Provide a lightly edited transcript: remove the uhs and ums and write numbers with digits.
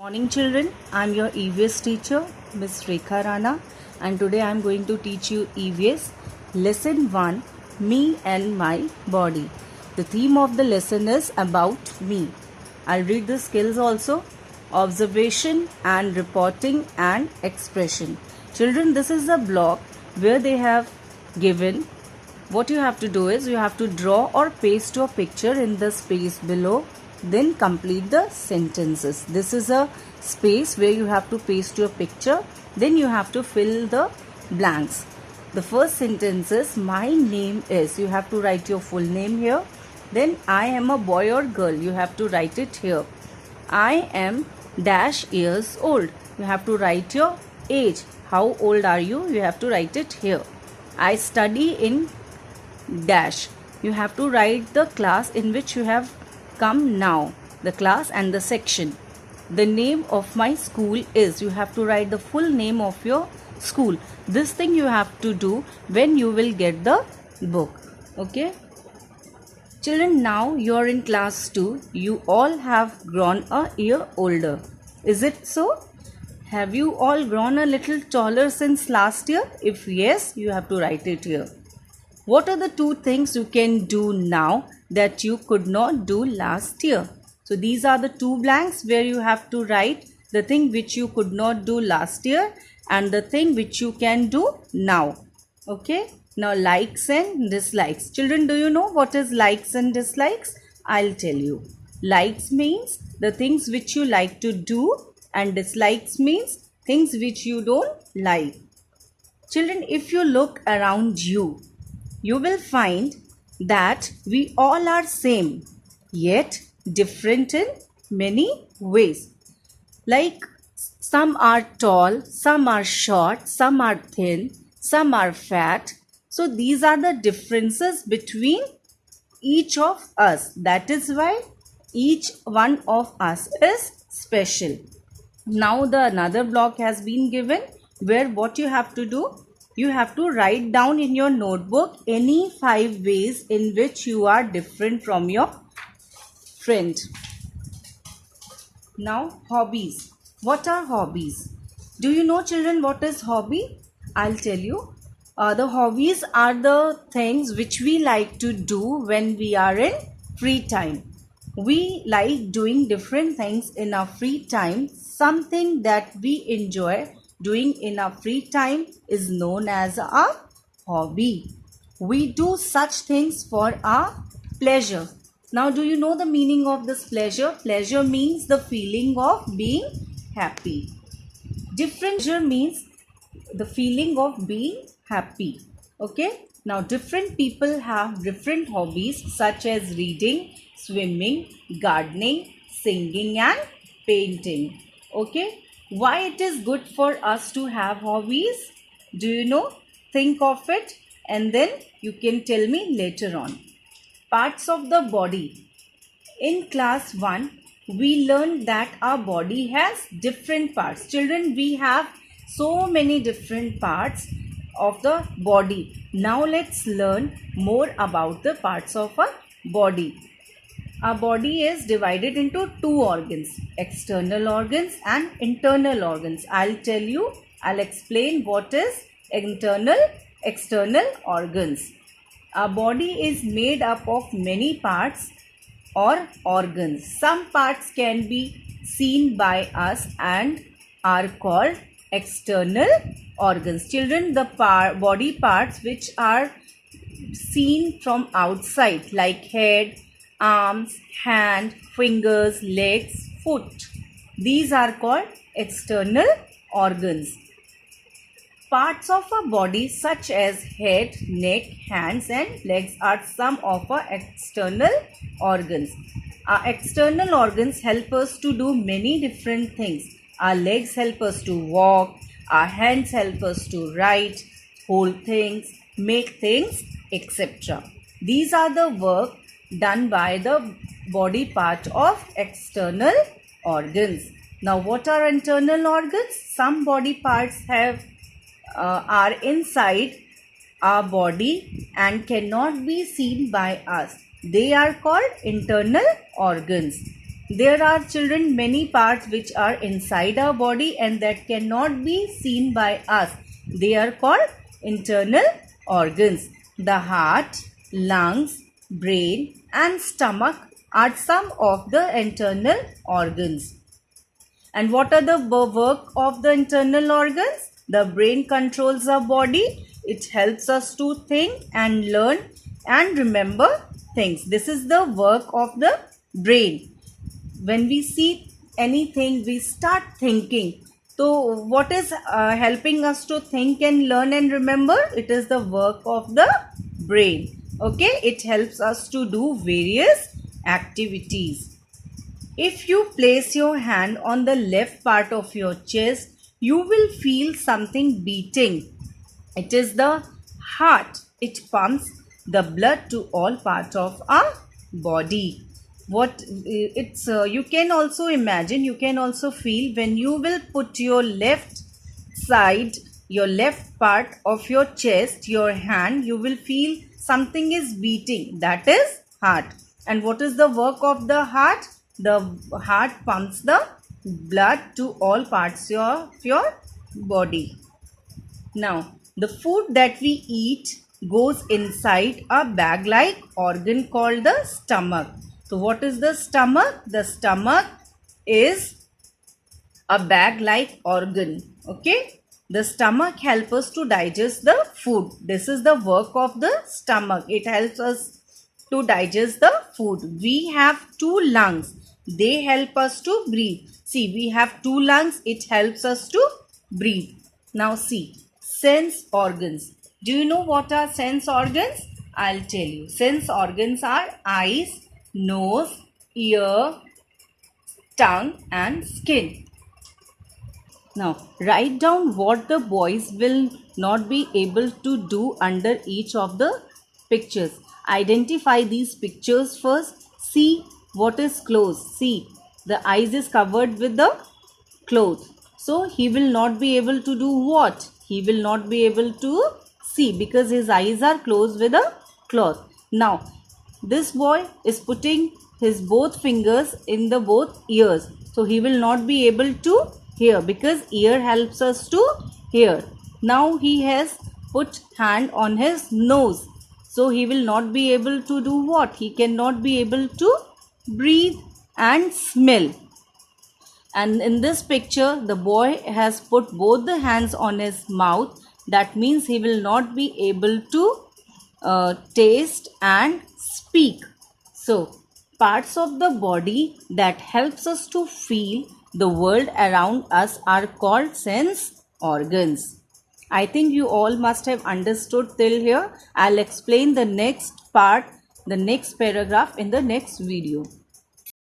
Morning children, I am your EVS teacher Miss Rekha Rana, and today I am going to teach you EVS lesson 1, Me and My Body. The theme of the lesson is about me. I'll read the skills also: observation and reporting and expression. Children, this is a block where they have given. What you have to do is you have to draw or paste your picture in the space below, then complete the sentences. This is a space where you have to paste your picture, then you have to fill the blanks. The first sentence is my name is. You have to write your full name here. Then I am a boy or girl. You have to write it here. I am dash years old. You have to write your age. How old are you? You have to write it here. I study in dash. You have to write the class in which you have come now, the class and the section. The name of my school is. You have to write the full name of your school. This thing you have to do when you will get the book. Okay, children, now you are in class 2. You all have grown a year older. Is it so? Have you all grown a little taller since last year? If yes, you have to write it here. What are the 2 things you can do now that you could not do last year? So these are the 2 blanks where you have to write the thing which you could not do last year and the thing which you can do now. Okay. Now likes and dislikes. Children, do you know what is likes and dislikes? I'll tell you. Likes means the things which you like to do, and dislikes means things which you don't like. Children, if you look around you, you will find that we all are same, yet different in many ways. Like some are tall, some are short, some are thin, some are fat. So these are the differences between each of us. That is why each one of us is special. Now the another block has been given where what you have to do, you have to write down in your notebook any 5 ways in which you are different from your friend. Now hobbies. What are hobbies? Do you know, children, what is hobby? I'll tell you. The hobbies are the things which we like to do when we are in free time. We like doing different things in our free time. Something that we enjoy doing in our free time is known as a hobby. We do such things for our pleasure. Now, do you know the meaning of this pleasure? Pleasure means the feeling of being happy. Different pleasure means the feeling of being happy. Okay. Now, different people have different hobbies such as reading, swimming, gardening, singing and painting. Okay. Why it is good for us to have hobbies? Do you know? Think of it and then you can tell me later on. Parts of the body. In class 1, we learned that our body has different parts. Children, we have so many different parts of the body. Now let's learn more about the parts of a body. Our body is divided into 2 organs, external organs and internal organs. I'll explain what is external organs. Our body is made up of many parts or organs. Some parts can be seen by us and are called external organs. Children, the body parts which are seen from outside like head, arms, hand, fingers, legs, foot. These are called external organs. Parts of a body such as head, neck, hands and legs are some of our external organs. Our external organs help us to do many different things. Our legs help us to walk. Our hands help us to write, hold things, make things, etc. These are the work done by the body part of external organs. Now, what are internal organs? Some body parts are inside our body and cannot be seen by us. They are called internal organs. There are, children, many parts which are inside our body and that cannot be seen by us. They are called internal organs. The heart, lungs, brain and stomach are some of the internal organs. And what are the work of the internal organs? The brain controls our body. It helps us to think and learn and remember things. This is the work of the brain. When we see anything, we start thinking. So what is helping us to think and learn and remember? It is the work of the brain. Okay, it helps us to do various activities. If you place your hand on the left part of your chest, you will feel something beating. It is the heart. It pumps the blood to all parts of our body. You can also imagine, you can also feel when you will put your left side, your left part of your chest, your hand, you will feel something is beating. That is heart. And what is the work of the heart? The heart pumps the blood to all parts of your body. Now, the food that we eat goes inside a bag-like organ called the stomach. So, what is the stomach? The stomach is a bag-like organ. Okay. The stomach helps us to digest the food. This is the work of the stomach. It helps us to digest the food. We have two lungs. They help us to breathe. See, we have two lungs. It helps us to breathe. Now see, sense organs. Do you know what are sense organs? I'll tell you. Sense organs are eyes, nose, ear, tongue and skin. Now, write down what the boys will not be able to do under each of the pictures. Identify these pictures first. See what is closed. See, the eyes is covered with the cloth. So, he will not be able to do what? He will not be able to see because his eyes are closed with a cloth. Now, this boy is putting his both fingers in the both ears. So, he will not be able to hear because ear helps us to hear. Now, he has put hand on his nose. So, he will not be able to do what? He cannot be able to breathe and smell. And in this picture, the boy has put both the hands on his mouth. That means he will not be able to taste and speak. So, parts of the body that helps us to feel the world around us are called sense organs. I think you all must have understood till here. I'll explain the next part, the next paragraph in the next video.